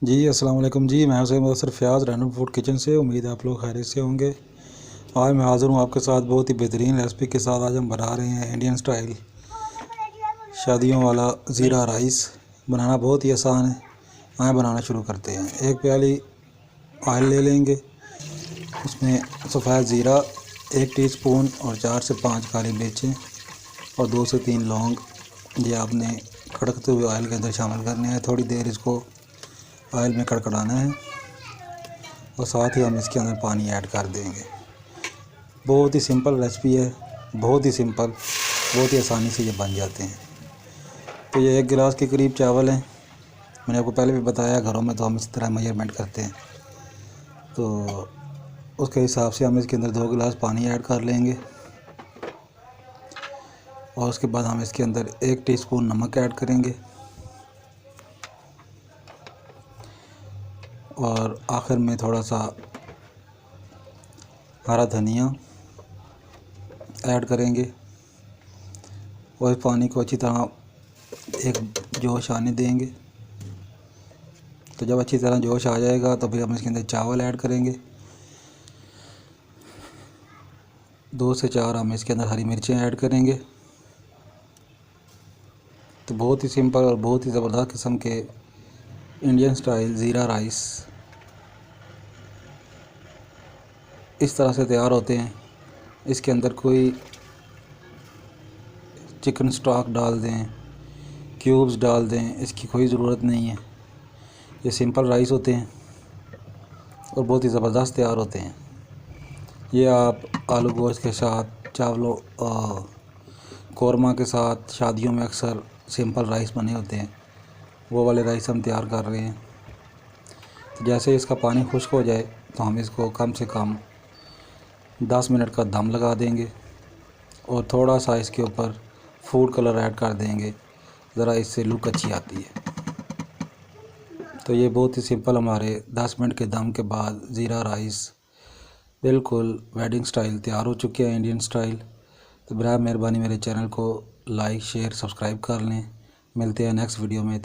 जी अस्सलाम वालेकुम जी। मैं Hussain Mudassir Fayaz random food kitchen से। उम्मीद है आप लोग खैरियत से होंगे। आज मैं हाज़िर हूँ आपके साथ बहुत ही बेहतरीन रेसिपी के साथ। आज हम बना रहे हैं इंडियन स्टाइल शादियों वाला ज़ीरा राइस। बनाना बहुत ही आसान है। आए बनाना शुरू करते हैं। एक प्याली ऑयल ले लेंगे, उसमें सफ़ेद ज़ीरा 1 टीस्पून और 4 से 5 काली मिर्चें और 2 से 3 लौंग ये आपने कड़कते हुए ऑयल के अंदर शामिल करने हैं। थोड़ी देर इसको ऑयल में कड़कड़ाना है और साथ ही हम इसके अंदर पानी ऐड कर देंगे। बहुत ही सिंपल रेसिपी है, बहुत ही सिंपल, बहुत ही आसानी से ये बन जाते हैं। तो ये 1 गिलास के करीब चावल हैं। मैंने आपको पहले भी बताया, घरों में तो हम इस तरह मेजरमेंट करते हैं, तो उसके हिसाब से हम इसके अंदर 2 गिलास पानी ऐड कर लेंगे। और उसके बाद हम इसके अंदर 1 टीस्पून नमक ऐड करेंगे और आखिर में थोड़ा सा हरा धनिया ऐड करेंगे और इस पानी को अच्छी तरह एक जोश आने देंगे। तो जब अच्छी तरह जोश आ जाएगा तो फिर हम इसके अंदर चावल ऐड करेंगे। 2 से 4 हम इसके अंदर हरी मिर्चें ऐड करेंगे। तो बहुत ही सिंपल और बहुत ही ज़बरदस्त किस्म के इंडियन स्टाइल ज़ीरा राइस इस तरह से तैयार होते हैं। इसके अंदर कोई चिकन स्टॉक डाल दें, क्यूब्स डाल दें, इसकी कोई ज़रूरत नहीं है। ये सिंपल राइस होते हैं और बहुत ही ज़बरदस्त तैयार होते हैं। ये आप आलू गोश्त के साथ, चावलों कौरमा के साथ, शादियों में अक्सर सिंपल राइस बने होते हैं, वो वाले राइस हम तैयार कर रहे हैं। तो जैसे इसका पानी खुश्क हो जाए तो हम इसको कम से कम 10 मिनट का दम लगा देंगे और थोड़ा सा इसके ऊपर फूड कलर ऐड कर देंगे, ज़रा इससे लुक अच्छी आती है। तो ये बहुत ही सिंपल हमारे 10 मिनट के दम के बाद ज़ीरा राइस बिल्कुल वेडिंग स्टाइल तैयार हो चुके हैं, इंडियन स्टाइल। तो बराबर मेहरबानी मेरे चैनल को लाइक, शेयर, सब्सक्राइब कर लें। मिलते हैं नेक्स्ट वीडियो में।